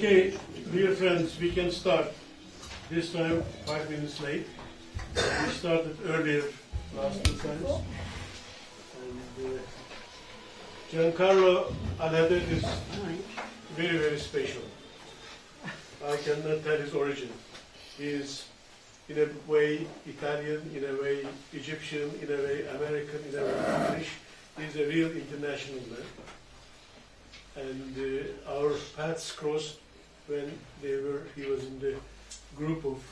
Okay, dear friends, we can start. This time 5 minutes late. We started earlier last two times. And Gincarlo ALHADEFF is very, very special. I cannot tell his origin. He is in a way Italian, in a way Egyptian, in a way American, in a way English. He is a real international man. And our paths crossed when he was in the group of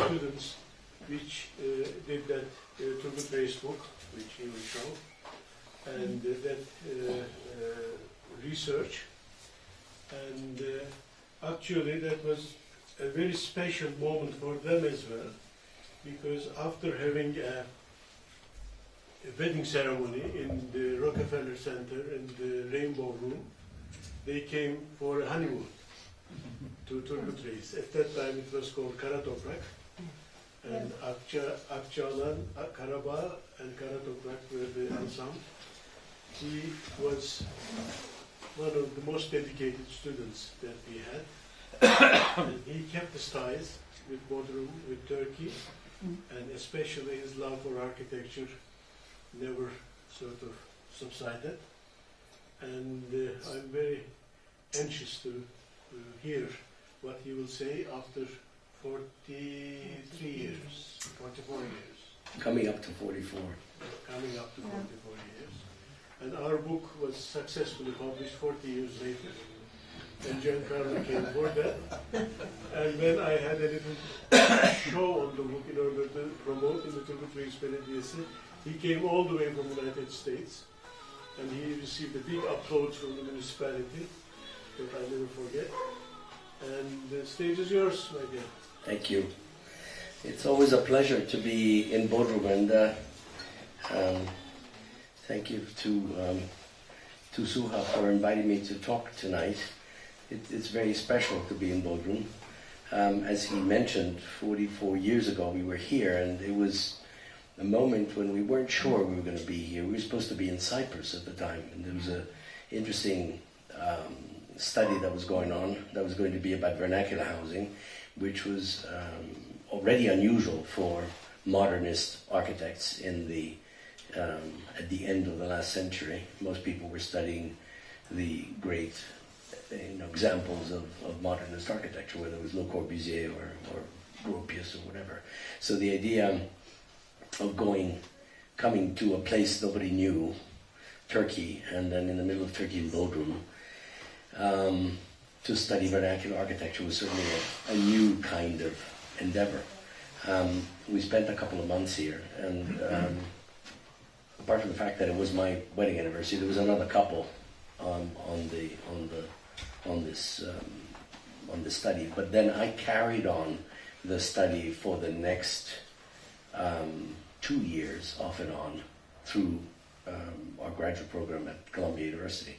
students which did that Turgut book, which he will show, and that research. And actually that was a very special moment for them as well, because after having a wedding ceremony in the Rockefeller Center in the Rainbow Room, they came for a honeymoon to Turgut Reis. At that time it was called Kara Toprak, and Akçaalan, Karabağ and Kara Toprak were the ensemble. He was one of the most dedicated students that we had. And he kept his ties with Bodrum, with Turkey, and especially his love for architecture never sort of subsided. And I'm very anxious to hear what he will say after 43 years, 44 years. Coming up to 44. Coming up to 44 years. And our book was successfully published 40 years later. And Gincarlo came for that. And then I had a little show on the book in order to promote in the Turgut Reis Belediyesi. He came all the way from the United States. And he received a big applause from the municipality that I never forget. And the stage is yours, my dear. Thank you. It's always a pleasure to be in Bodrum, and thank you to Suha for inviting me to talk tonight. It's very special to be in Bodrum. As he mentioned, 44 years ago we were here, and it was a moment when we weren't sure we were going to be here. We were supposed to be in Cyprus at the time, and there was an interesting study that was going on that was going to be about vernacular housing, which was already unusual for modernist architects in the at the end of the last century. Most people were studying the great examples of modernist architecture, whether it was Le Corbusier or Gropius or whatever. So the idea of coming to a place nobody knew, Turkey, and then in the middle of Turkey in Bodrum, to study vernacular architecture was certainly a new kind of endeavor. We spent a couple of months here, and apart from the fact that it was my wedding anniversary, there was another couple on this study. But then I carried on the study for the next 2 years, off and on, through our graduate program at Columbia University.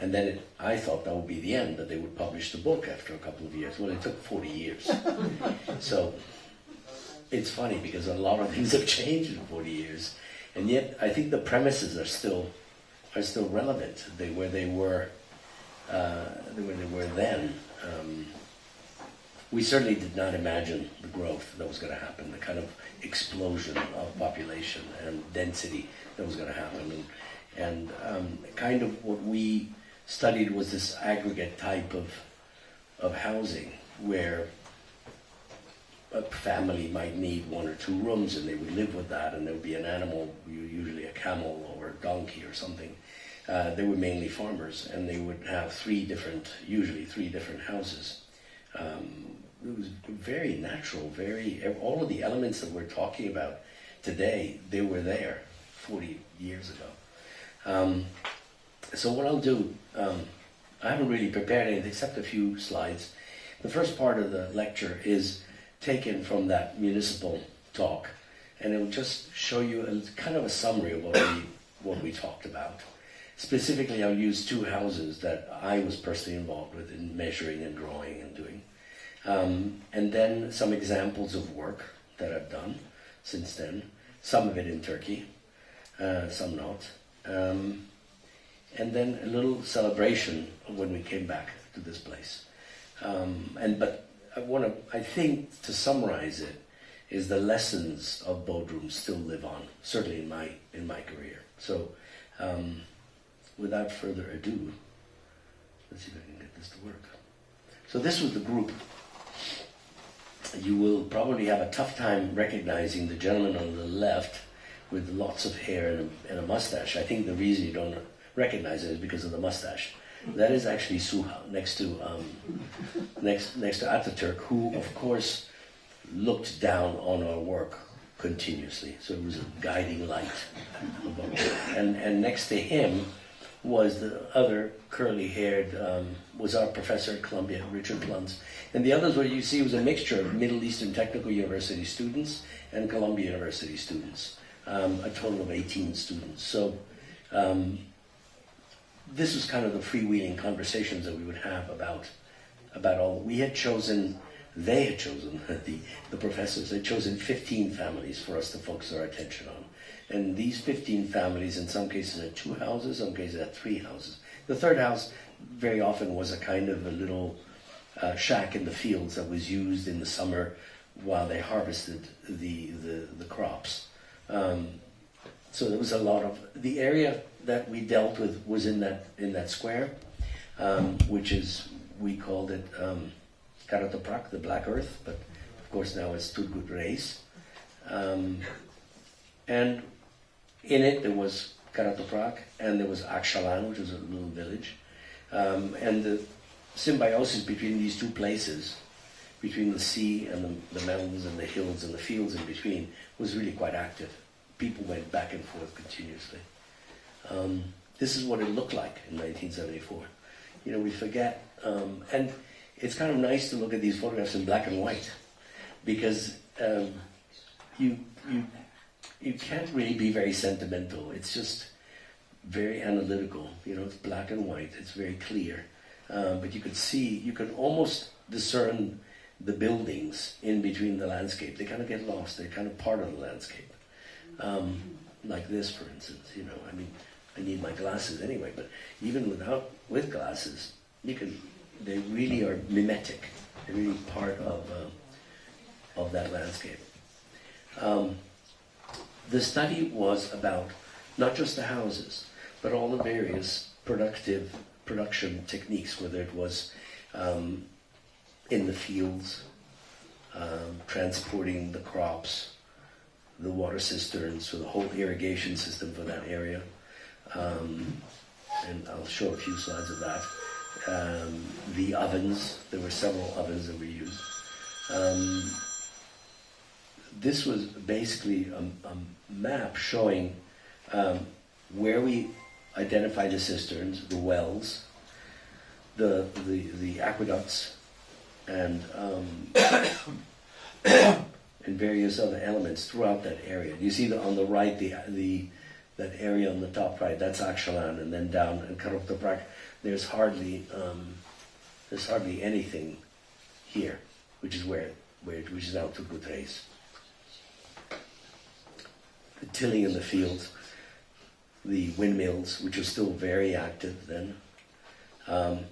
And then I thought that would be the end, that they would publish the book after a couple of years. Well, it took 40 years. So it's funny because a lot of things have changed in 40 years. And yet I think the premises are still relevant. They were then. We certainly did not imagine the growth that was going to happen, the kind of explosion of population and density that was going to happen. And kind of what we studied was this aggregate type of housing where a family might need 1 or 2 rooms, and they would live with that, and there would be an animal, usually a camel or a donkey or something. They were mainly farmers, and they would have usually three different houses. It was very natural, all of the elements that we're talking about today, they were there 40 years ago. So what I'll do, I haven't really prepared anything except a few slides. The first part of the lecture is taken from that municipal talk, and it will just show you kind of a summary of what we talked about. Specifically, I'll use 2 houses that I was personally involved with in measuring and drawing and doing. And then some examples of work that I've done since then, some of it in Turkey, some not. And then a little celebration of when we came back to this place. But I think to summarize it, is the lessons of Bodrum still live on, certainly in my career. So, without further ado, let's see if I can get this to work. So this was the group. You will probably have a tough time recognizing the gentleman on the left with lots of hair and a mustache. I think the reason you don't recognize it is because of the mustache. That is actually Suha, next to Ataturk, who, of course, looked down on our work continuously. So it was a guiding light. And next to him was the other curly-haired, was our professor at Columbia, Richard Plunz. And the others, what you see, was a mixture of Middle Eastern Technical University students and Columbia University students, a total of 18 students. So this was kind of the freewheeling conversations that we would have about all. We had chosen, they had chosen, the professors had chosen 15 families for us to focus our attention on. And these 15 families, in some cases, had 2 houses, some cases had 3 houses. The third house very often was a kind of a little shack in the fields that was used in the summer while they harvested the crops. So there was a lot of, the area that we dealt with was in that square, which is, we called it Karatoprak, the Black Earth, but of course now it's Turgut Reis. And in it there was Karatoprak, and there was Akshalan, which was a little village. And the symbiosis between these two places, between the sea and the mountains and the hills and the fields in between, was really quite active. People went back and forth continuously. This is what it looked like in 1974. You know, we forget, and it's kind of nice to look at these photographs in black and white, because you can't really be very sentimental. It's just very analytical. You know, it's black and white. It's very clear, but you could almost discern the buildings in between the landscape. They kind of get lost. They're kind of part of the landscape. Like this, for instance. You know, I mean, I need my glasses anyway, but even with glasses, they really are mimetic. They're really part of that landscape. The study was about not just the houses, but all the various production techniques, whether it was in the fields, transporting the crops, the water cisterns, so the whole irrigation system for that area. And I'll show a few slides of that. The ovens, there were several ovens that we used. This was basically a map showing where we identified the cisterns, the wells, the aqueducts, and and various other elements throughout that area. You see on the right, that area on the top right, that's Akshalan, and then down in Karatoprak, there's hardly anything here, which is which is now Turgut Reis. The tilling in the fields, the windmills, which are still very active then, the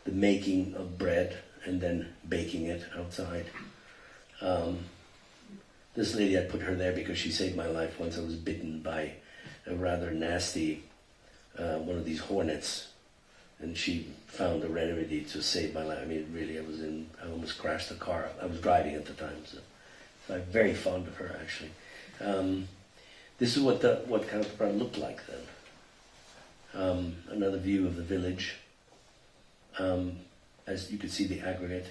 making of bread and then baking it outside. This lady, I put her there because she saved my life once. I was bitten by a rather nasty, one of these hornets, and she found a remedy to save my life. I mean, really, I almost crashed the car. I was driving at the time, so I'm very fond of her, actually. This is what kind of Karatoprak looked like then. Another view of the village. As you could see, the aggregate.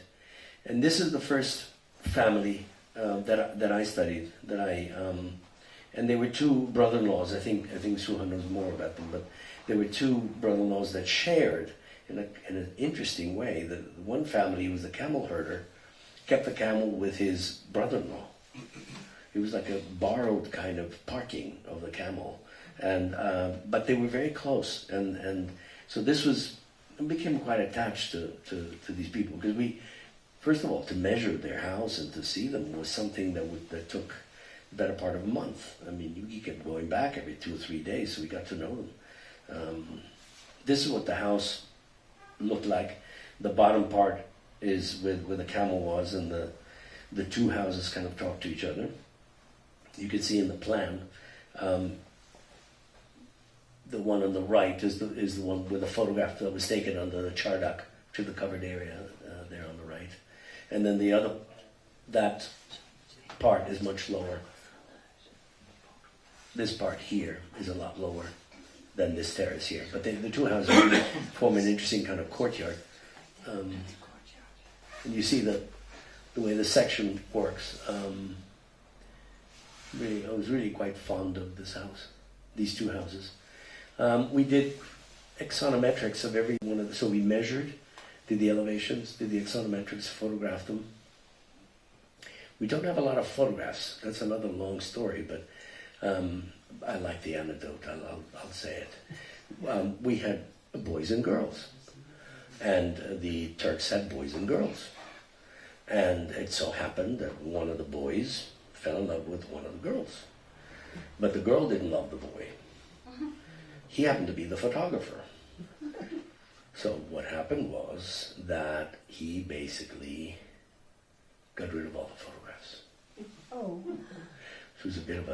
And this is the first family that I studied. And there were 2 brother-in-laws. I think Suha knows more about them, but there were 2 brother-in-laws that shared in an interesting way. The one family, who was the camel herder, kept the camel with his brother-in-law. It was like a borrowed kind of parking of the camel, and but they were very close, and so I became quite attached to these people, because first of all, to measure their house and to see them was something that took the better part of a month. I mean, you kept going back every 2 or 3 days, so we got to know them. This is what the house looked like The bottom part is where the camel was, and the two houses kind of talk to each other. You can see in the plan, the one on the right is the one with the photograph that was taken under the chardak to the covered area there on the right, and then that part is much lower. This part here is a lot lower than this terrace here, but the two houses really form an interesting kind of courtyard. And you see the way the section works. Really, I was really quite fond of this house, these two houses. We did axonometrics of every one of them. So we measured, did the elevations, did the axonometrics, photographed them. We don't have a lot of photographs. That's another long story, but I like the anecdote. I'll say it. We had boys and girls, and the Turks had boys and girls. And it so happened that one of the boys fell in love with one of the girls. But the girl didn't love the boy. He happened to be the photographer. So what happened was that he basically got rid of all the photographs. Oh. It was a bit of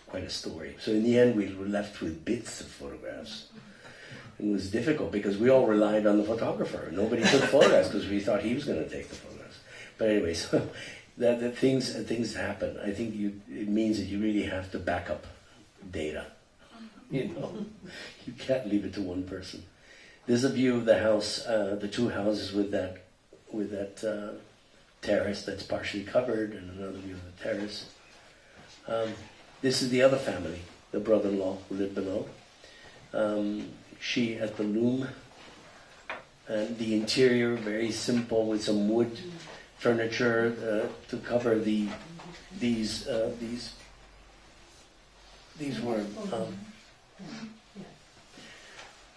quite a story. So in the end we were left with bits of photographs. It was difficult because we all relied on the photographer. Nobody took photographs because we thought he was going to take the photographs. But anyway, so that things happen. I think it means that you really have to back up data. You know, you can't leave it to one person. There's a view of the house, the two houses with that terrace that's partially covered, and another view of the terrace. This is the other family, the brother-in-law who lived below. She at the loom, and the interior very simple with some wood furniture to cover these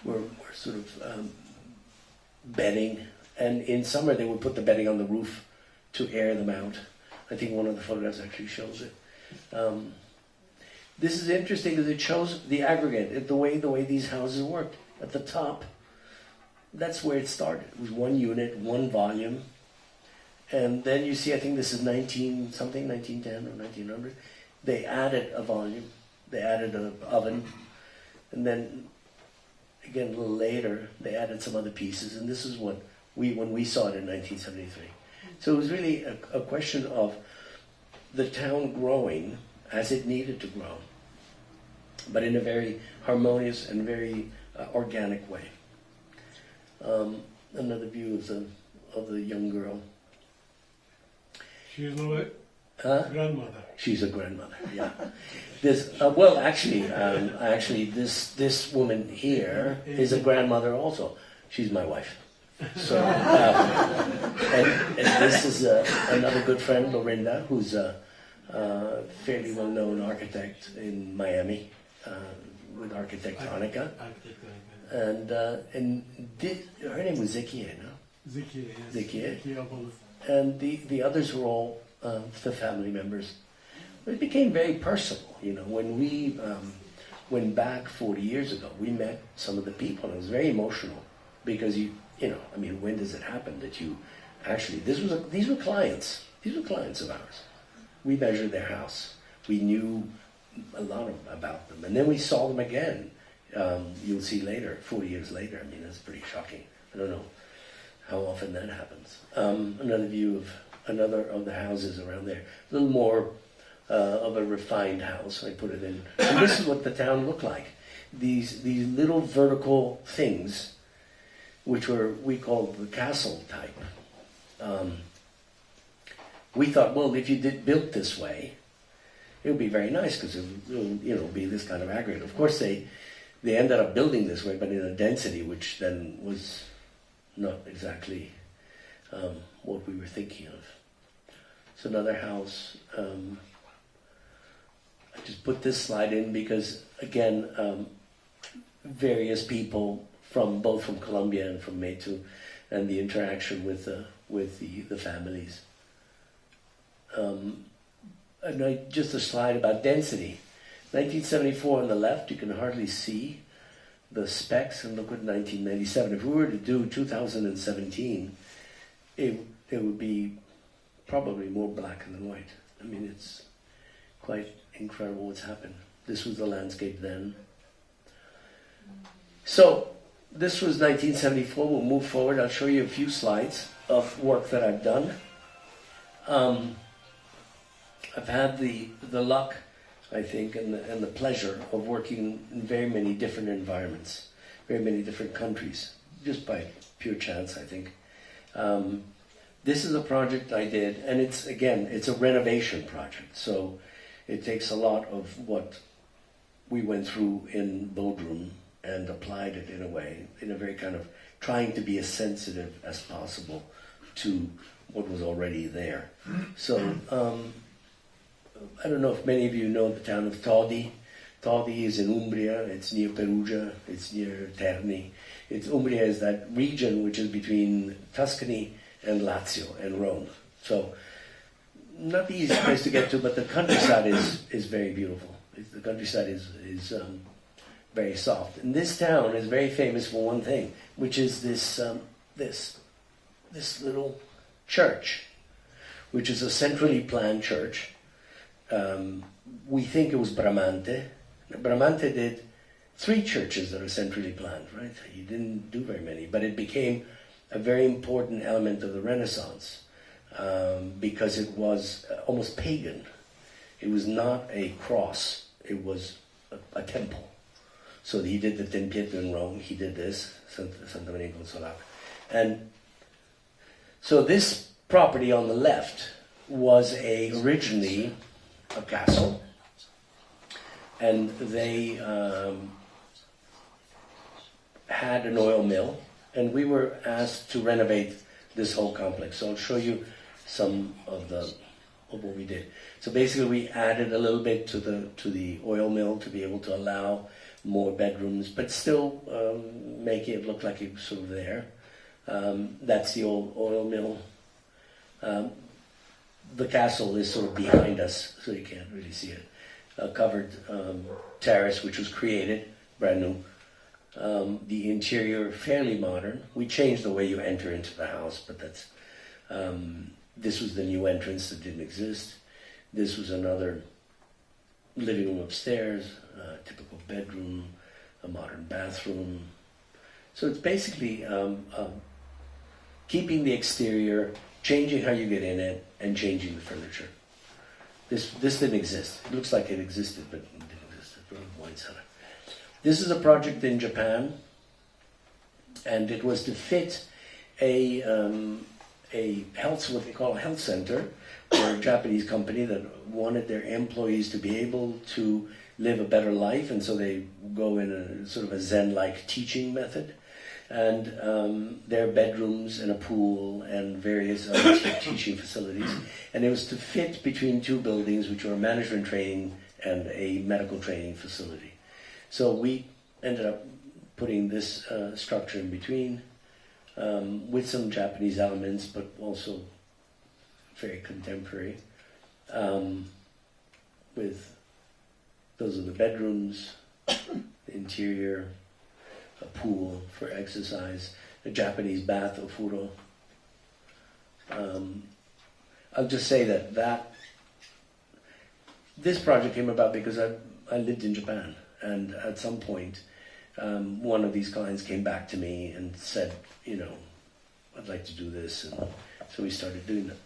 were sort of bedding, and in summer they would put the bedding on the roof to air them out. I think one of the photographs actually shows it. This is interesting because it shows the aggregate, the way these houses worked. At the top, that's where it started. It was one unit, one volume. And then you see, I think this is 1910 or 1900. They added a volume. They added an oven. And then, again, a little later, they added some other pieces. And this is when we saw it in 1973. So it was really a question of the town growing as it needed to grow, but in a very harmonious and very organic way. Another view of the young girl. She is now a grandmother. She's a grandmother. Yeah. Actually, this woman here is a grandmother also. She's my wife. So, and this is another good friend, Lorinda, who's a fairly well-known architect in Miami, with Arquitectonica. And her name was Zekiye, no? Zekiye, yes. Zekiye. And the others were all the family members. It became very personal, you know. When we went back 40 years ago, we met some of the people, and it was very emotional because you know, I mean, when does it happen that you actually? These were clients. These were clients of ours. We measured their house. We knew a lot about them, and then we saw them again. You'll see later, 40 years later. I mean, that's pretty shocking. I don't know how often that happens. Another view of another of the houses around there. A little more of a refined house. I put it in. And this is what the town looked like. These little vertical things, which we called the castle type. We thought, well, if you built this way, it would be very nice because it would be this kind of aggregate. Of course, they ended up building this way, but in a density which then was not exactly what we were thinking of. It's another house. I just put this slide in because, again, various people both from Colombia and from Metu, and the interaction with the families. Just a slide about density. 1974 on the left, you can hardly see the specs and look at 1997. If we were to do 2017, it would be probably more black than white. I mean, it's quite incredible what's happened. This was the landscape then. So this was 1974. We'll move forward. I'll show you a few slides of work that I've done. I've had the luck, I think, and the pleasure of working in very many different environments, very many different countries, just by pure chance, I think. This is a project I did, and it's a renovation project. So it takes a lot of what we went through in Bodrum and applied it in a way, in a very kind of trying to be as sensitive as possible to what was already there. So I don't know if many of you know the town of Todi. Todi is in Umbria. It's near Perugia. It's near Terni. Umbria is that region which is between Tuscany and Lazio and Rome. So not the easiest place to get to, but the countryside is very beautiful. The countryside is very soft. And this town is very famous for one thing, which is this little church, which is a centrally planned church. We think it was Bramante. Bramante did 3 churches that are centrally planned, right? He didn't do very many, but it became a very important element of the Renaissance because it was almost pagan. It was not a cross, it was a temple. So he did the Tempietto in Rome, he did this, Santa Maria Consolata. And so this property on the left was originally a castle, and they had an oil mill, and we were asked to renovate this whole complex. So I'll show you some of what we did. So basically we added a little bit to the oil mill to be able to allow more bedrooms, but still make it look like it was sort of there. That's the old oil mill. The castle is sort of behind us, so you can't really see it. A covered terrace, which was created, brand new. The interior, fairly modern. We changed the way you enter into the house, but that's this was the new entrance that didn't exist. This was another living room upstairs, typical bedroom, a modern bathroom. So it's basically keeping the exterior, changing how you get in it, and changing the furniture. This didn't exist. It looks like it existed, but it didn't exist. It's a wine cellar. This is a project in Japan, and it was to fit a health, what they call a health center, for a Japanese company that wanted their employees to be able to live a better life, and so they go in a sort of a Zen-like teaching method. And their bedrooms and a pool and various other teaching facilities. And it was to fit between 2 buildings, which were a management training and a medical training facility. So we ended up putting this structure in between with some Japanese elements, but also very contemporary. With those are the bedrooms, the interior, a pool for exercise, a Japanese bath, ofuro. I'll just say that this project came about because I lived in Japan, and at some point one of these clients came back to me and said, I'd like to do this, and so we started doing it.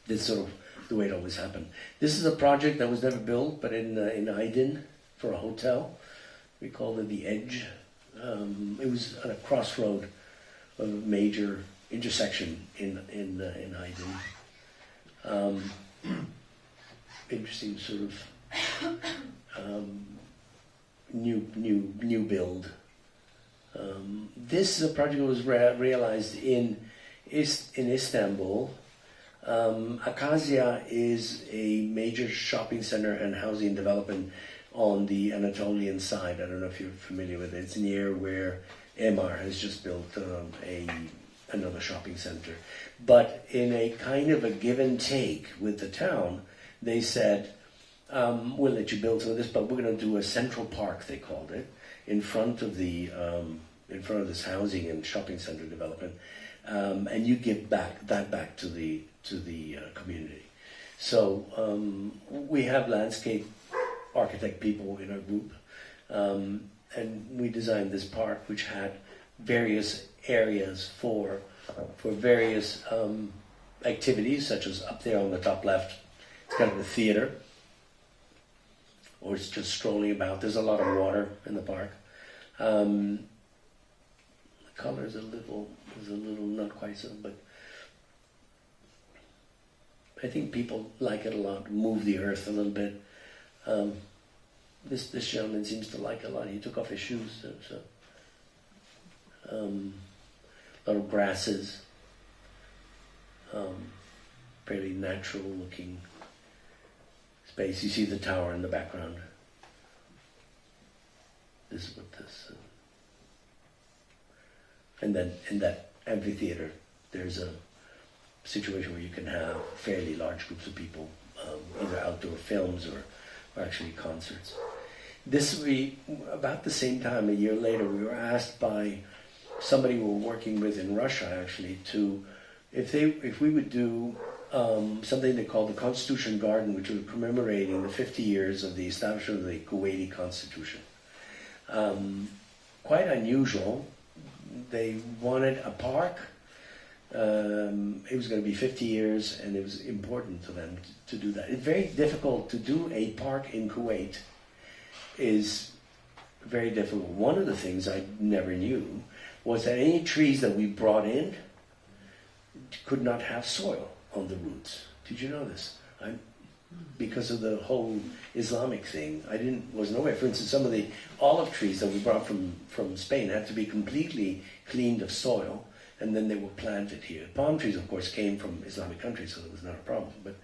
This is sort of the way it always happened. This is a project that was never built, but in Aydin for a hotel. We called it The Edge. It was at a crossroad of a major intersection in Aydin. Interesting sort of new build. This is a project that was realized in Istanbul. Acacia is a major shopping center and housing development on the Anatolian side. I don't know if you're familiar with it. It's near where Emar has just built another shopping center. But in a kind of a give and take with the town, they said, we'll let you build some of this, but we're going to do a central park, they called it, in front of this housing and shopping center development, and you give that back to the community. So we have landscape architect people in our group, and we designed this park, which had various areas for various activities, such as up there on the top left, it's kind of a theater, or it's just strolling about. There's a lot of water in the park. The color is a little not quite so, but I think people like it a lot. Move the earth a little bit. This gentleman seems to like it a lot. He took off his shoes. So. A lot of grasses. Fairly natural looking space. You see the tower in the background. This is what this. And then in that amphitheater, there's a situation where you can have fairly large groups of people, either outdoor films or actually concerts. About the same time, a year later, we were asked by somebody we were working with in Russia, actually, if we would do something they called the Constitution Garden, which was commemorating the 50 years of the establishment of the Kuwaiti Constitution. Quite unusual. They wanted a park. It was going to be 50 years, and it was important to them to do that. It's very difficult to do a park in Kuwait. Is very difficult. One of the things I never knew was that any trees that we brought in could not have soil on the roots. Did you know this? Because of the whole Islamic thing, wasn't aware. For instance, some of the olive trees that we brought from Spain had to be completely cleaned of soil, and then they were planted here. Palm trees, of course, came from Islamic countries, so it was not a problem. But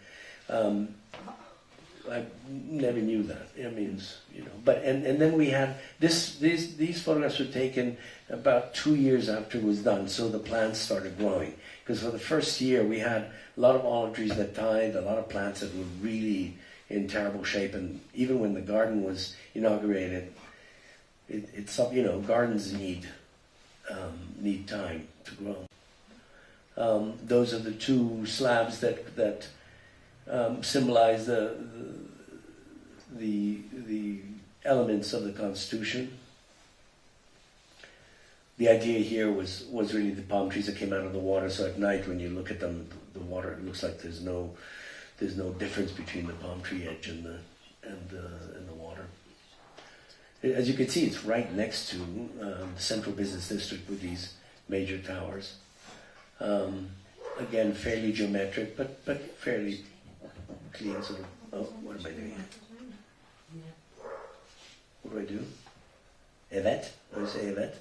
I never knew that. It means, But and then we had these photographs were taken about 2 years after it was done, so the plants started growing. Because for the first year we had a lot of olive trees that died, a lot of plants that were really in terrible shape, and even when the garden was inaugurated, gardens need time to grow. Those are the two slabs that symbolize the elements of the Constitution. The idea here was really the palm trees that came out of the water. So at night, when you look at them, the water, it looks like there's no difference between the palm tree edge and the water. As you can see, it's right next to the central business district with these major towers. Again, fairly geometric, but fairly clean. Sort of. Oh, what am I doing? What do I do? Evet? What do you say, evet?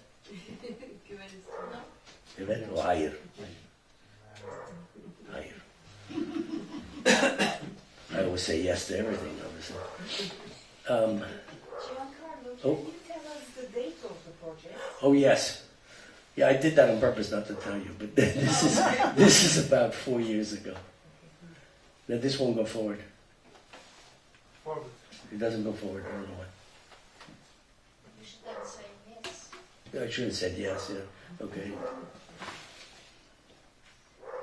Evet or hayır? Hayır. I always say yes to everything, obviously. Gincarlo, Oh. can you tell us the date of the project? Oh yes. Yeah, I did that on purpose not to tell you, but this is about 4 years ago. Now this won't go forward. Forward. It doesn't go forward, I don't know why. You should then say yes. I should have said yes, yeah. Okay.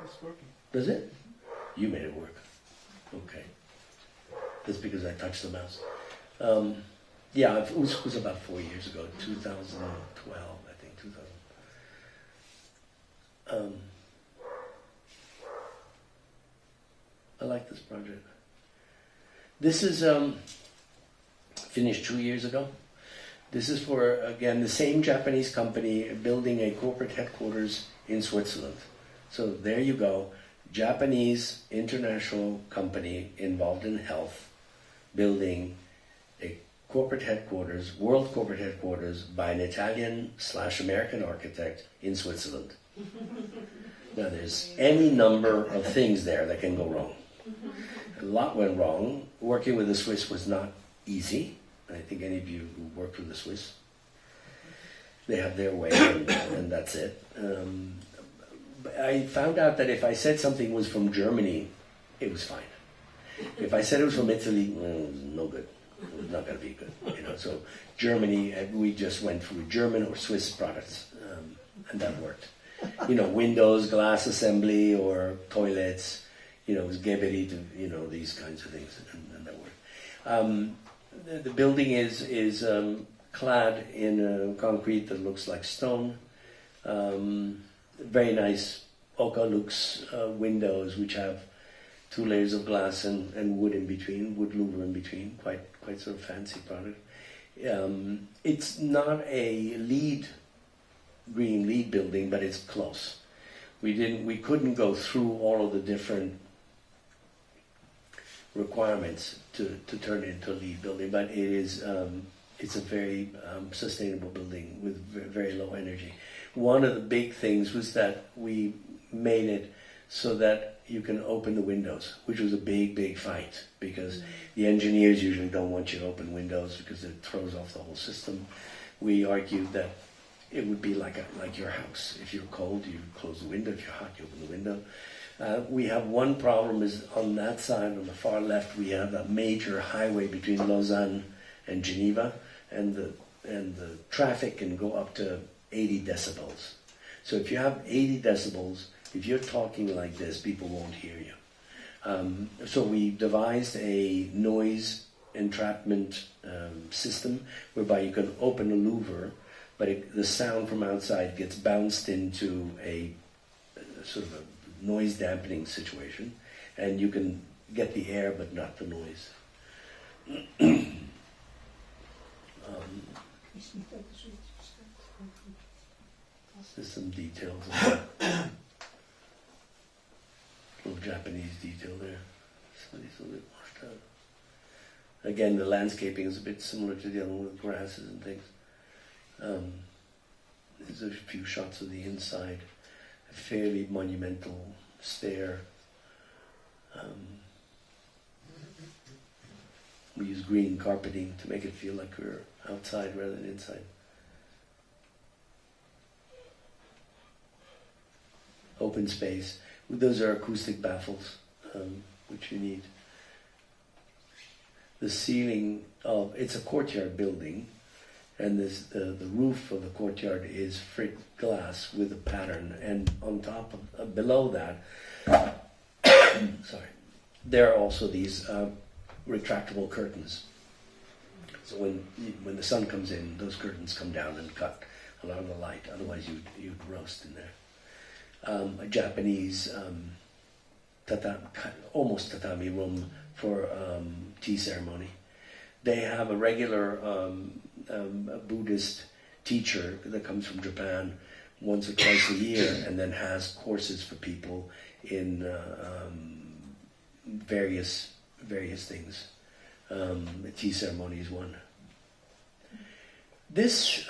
It's working. Does it? You made it work. Okay. That's because I touched the mouse. Yeah, it was about 4 years ago, 2012, I think, 2000. I like this project. This is finished 2 years ago. This is for, again, the same Japanese company building a corporate headquarters in Switzerland. So there you go. Japanese international company involved in health, building a corporate headquarters, world corporate headquarters by an Italian/American architect in Switzerland. Now there's any number of things there that can go wrong. A lot went wrong. Working with the Swiss was not easy. I think any of you who worked with the Swiss, they have their way and that's it. I found out that if I said something was from Germany, it was fine. If I said it was from Italy, no good. It was not going to be good. So Germany, we just went through German or Swiss products, and that worked. Windows, glass assembly, or toilets. It was Geberit, these kinds of things, and that worked. The building is clad in concrete that looks like stone. Very nice Oka-Lux windows, which have 2 layers of glass and wood in between, wood louver in between. Quite sort of fancy product. It's not a green LEED building, but it's close. We couldn't go through all of the different requirements to turn it into a LEED building, but it's a very sustainable building with very low energy. One of the big things was that we made it so that you can open the windows, which was a big fight, because the engineers usually don't want you to open windows because it throws off the whole system. We argued that it would be like your house. If you're cold, you close the window. If you're hot, you open the window. We have one problem is on that side, on the far left, we have a major highway between Lausanne and Geneva, and the traffic can go up to 80 decibels. So if you have 80 decibels, if you're talking like this, people won't hear you. So we devised a noise entrapment system whereby you can open a louver, but the sound from outside gets bounced into a sort of a noise dampening situation, and you can get the air but not the noise. There's some details, little Japanese detail there. Somebody's a little bit washed out. Again, the landscaping is a bit similar to the other one with grasses and things. There's a few shots of the inside. A fairly monumental stair. We use green carpeting to make it feel like we're outside rather than inside. Open space. Those are acoustic baffles, which you need. The ceiling it's a courtyard building, and the roof of the courtyard is frit glass with a pattern, and on top of below that, sorry, there are also these retractable curtains. So when the sun comes in, those curtains come down and cut a lot of the light. Otherwise, you'd roast in there. A Japanese almost tatami room for tea ceremony. They have a regular Buddhist teacher that comes from Japan once or twice a year, and then has courses for people in various things. The tea ceremony is one. This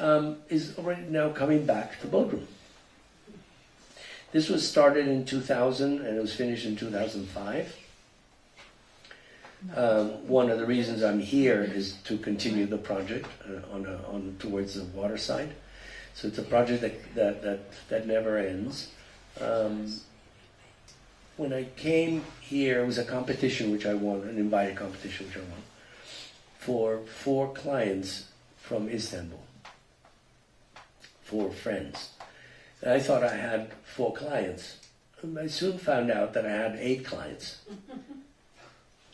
is already now coming back to Bodrum. This was started in 2000 and it was finished in 2005. One of the reasons I'm here is to continue the project on towards the water side. So it's a project that never ends. When I came here, it was a competition which I won, an invited competition which I won, for 4 clients from Istanbul, 4 friends. And I thought I had 4 clients. I soon found out that I had 8 clients.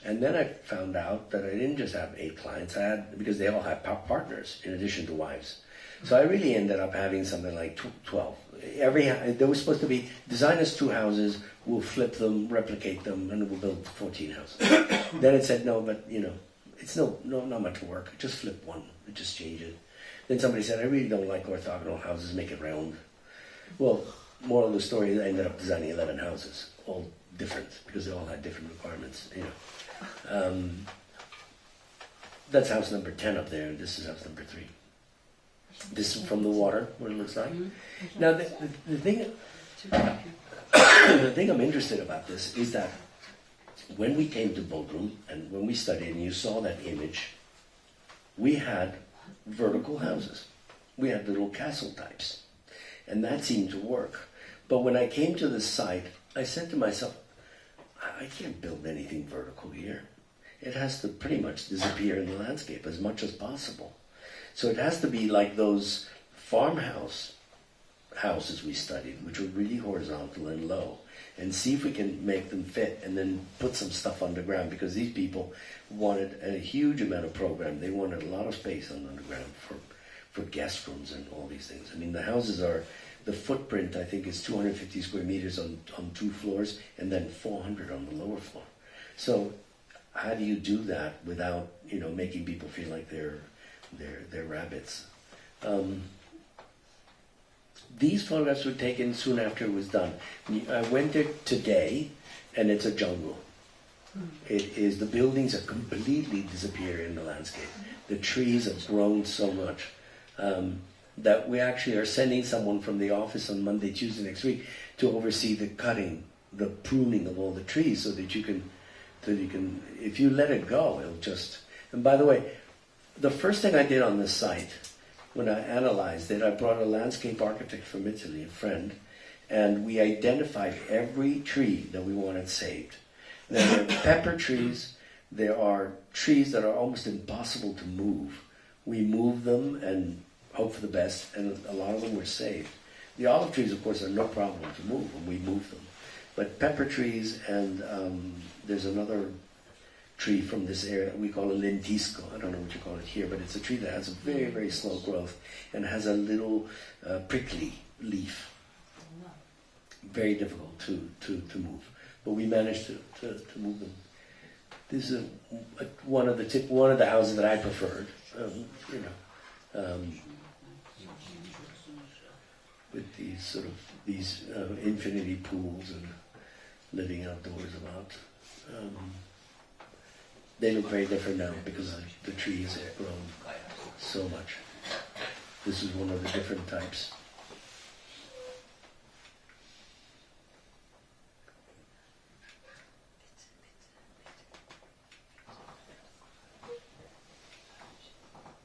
And then I found out that I didn't just have 8 clients, because they all had partners in addition to wives. So I really ended up having something like 12. There was supposed to be, design us 2 houses, we'll flip them, replicate them, and we'll build 14 houses. Then it said, no, but it's not much work, just flip one, just change it. Then somebody said, I really don't like orthogonal houses, make it round. Well, moral of the story is I ended up designing 11 houses, all different, because they all had different requirements, That's house number 10 up there, and this is house number 3. This is from the water, what it looks like. Now, the thing I'm interested about this is that when we came to Bodrum, and when we studied, and you saw that image, we had vertical houses. We had little castle types. And that seemed to work. But when I came to this site, I said to myself, I can't build anything vertical here. It has to pretty much disappear in the landscape as much as possible. So it has to be like those houses we studied, which were really horizontal and low, and see if we can make them fit and then put some stuff underground, because these people wanted a huge amount of program. They wanted a lot of space on underground for guest rooms and all these things. I mean, the houses are, the footprint I think is 250 square meters on 2 floors and then 400 on the lower floor. So how do you do that without, you know, making people feel like they're rabbits? These photographs were taken soon after it was done. I went there today, and it's a jungle. It is, the buildings are completely disappearing in the landscape. The trees have grown so much that we actually are sending someone from the office on Monday, Tuesday next week to oversee the cutting, the pruning of all the trees, so that you can, if you let it go, it'll just. And by the way, the first thing I did on this site, when I analyzed it, I brought a landscape architect from Italy, a friend, and we identified every tree that we wanted saved. There are pepper trees, there are trees that are almost impossible to move. We moved them and hope for the best, and a lot of them were saved. The olive trees, of course, are no problem to move, and we moved them. But pepper trees, and there's another tree from this area we call a lentisco. I don't know what you call it here, but it's a tree that has a very, very slow growth and has a little prickly leaf. Very difficult to move, but we managed to move them. This is one of the houses that I preferred, with these infinity pools and living outdoors about. They look very different now because the trees have grown so much. This is one of the different types.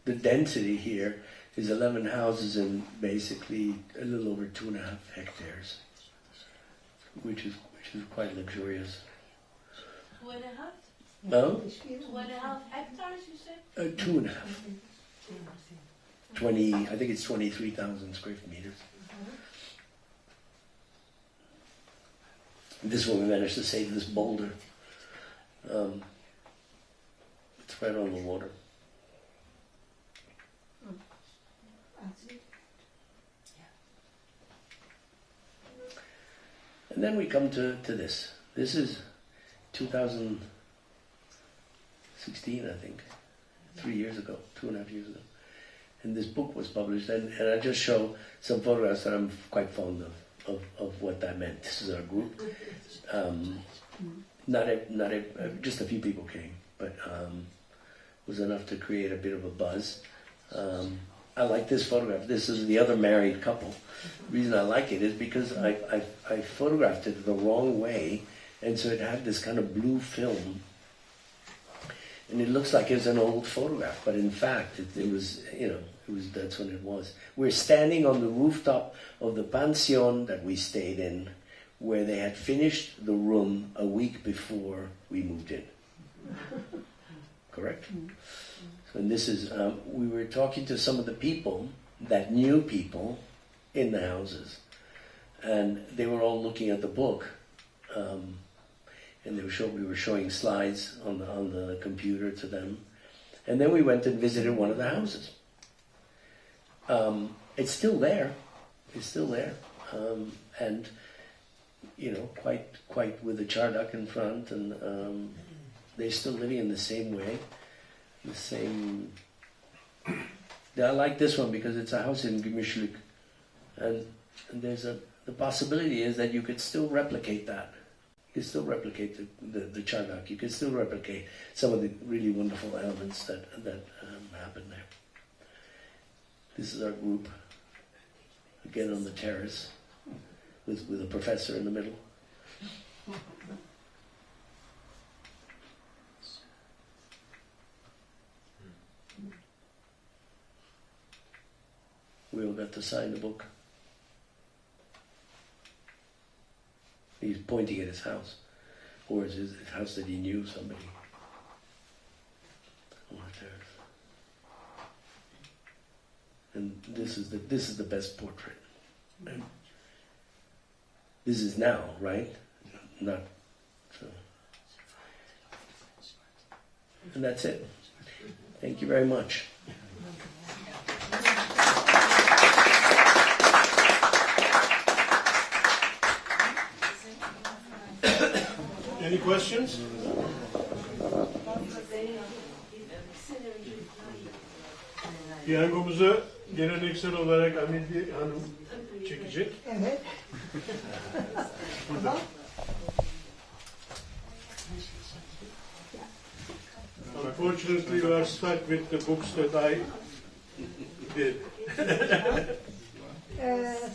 The density here is 11 houses in basically a little over 2.5 hectares, which is quite luxurious. 2.5? No? 2.5 hectares, you said? 2.5. 20, I think it's 23,000 square meters. This one we managed to save this boulder. It's right on the water. And then we come to this. This is 2016, I think. 3 years ago, 2.5 years ago. And this book was published, and I just show some photographs that I'm quite fond of what that meant. This is our group. Just a few people came, but was enough to create a bit of a buzz. I like this photograph. This is the other married couple. The reason I like it is because I photographed it the wrong way, and so it had this kind of blue film, and it looks like it's an old photograph, but in fact it was that's when it was. We're standing on the rooftop of the pension that we stayed in, where they had finished the room a week before we moved in. Correct? And this is, we were talking to some of the people that knew people in the houses, and they were all looking at the book, and we were showing slides on the computer to them, and then we went and visited one of the houses. It's still there, and quite with the chardak in front, and they're still living in the same way. The same. I like this one because it's a house in Gümüşlük, and there's the possibility is that you could still replicate that. You could still replicate the chardak. You could still replicate some of the really wonderful elements that happened there. This is our group, again on the terrace, with a professor in the middle. We all got to sign the book. He's pointing at his house. Or is his house that he knew somebody? And this is the best portrait. And this is now, right? Not so. And that's it. Thank you very much. Any questions? Piyangomuzu geleneksel olarak Amildi Hanım çekecek. Evet. Burada. Unfortunately, you are stuck with the books that I did.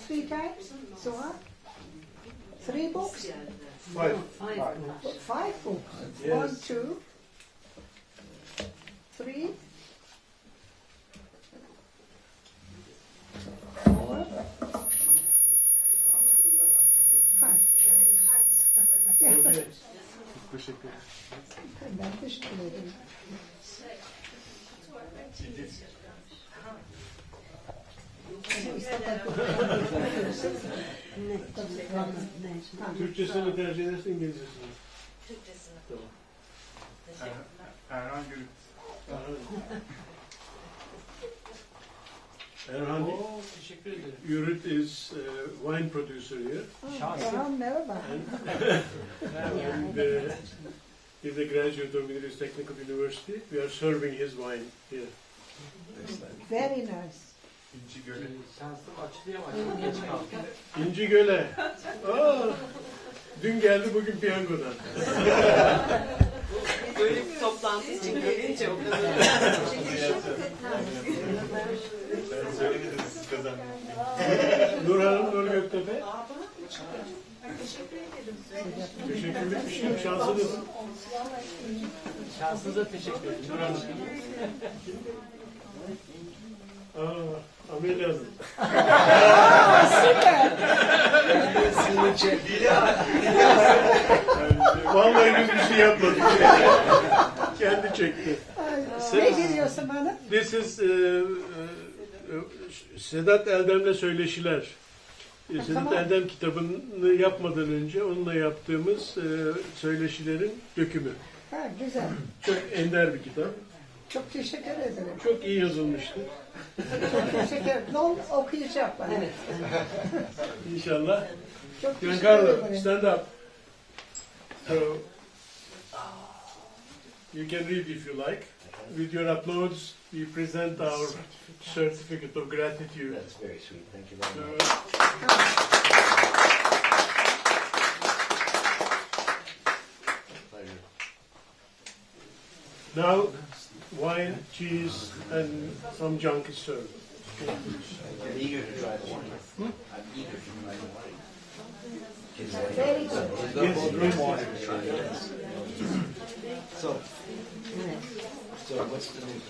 3 times? So what? 3 books? 5. 5 books? Yes. 1, 2, 3, 4, 5. Okay. Teşekkür ederim. Ben teşekkür ederim. Türkçesini tercih edersin, İngilizcesini. Türkçesini. Tamam. Erhan Gürük. Erhan Teşekkür ederim. Yurit is wine producer here. Tamam, merhaba. And he's a graduate of Middle East Technical University. We are serving his wine here. Very nice. İnci Gölü. Şansım açılıyor ama geç kaldım. İnci Göle. Aa, dün geldi, bugün piyangodan. Böyle bir toplantı için gelince o kadar. Ben söylemedim siz kazandınız. Nur Hanım, Nur Göktepe. Teşekkür ederim. Teşekkürler bir şey yok, şansınız. Şansınıza teşekkür ederim. Nur Hanım. Amelya Hanım. Vallahi biz bir şey yapmadık. Kendi çekti. Ne giriyorsun bana? This is Sedat Erdem'le söyleşiler. Sedat Tamam. Erdem kitabını yapmadan önce onunla yaptığımız söyleşilerin dökümü. Ha, güzel. Çok ender bir kitap. Çok teşekkür ederim. Çok iyi yazılmıştı. Çok teşekkür ederim. Non okuyacak bana. Evet. İnşallah. Çok teşekkür Gincarlo, ederim. stand up. So, you can read if you like. With your uploads, we present our certificate of gratitude. That's very sweet. Thank you very much. Pleasure. Now, wine, cheese, and some junk is served. I'm eager to try the wine. I'm eager to try the wine. Very good. Yes, So what's the news?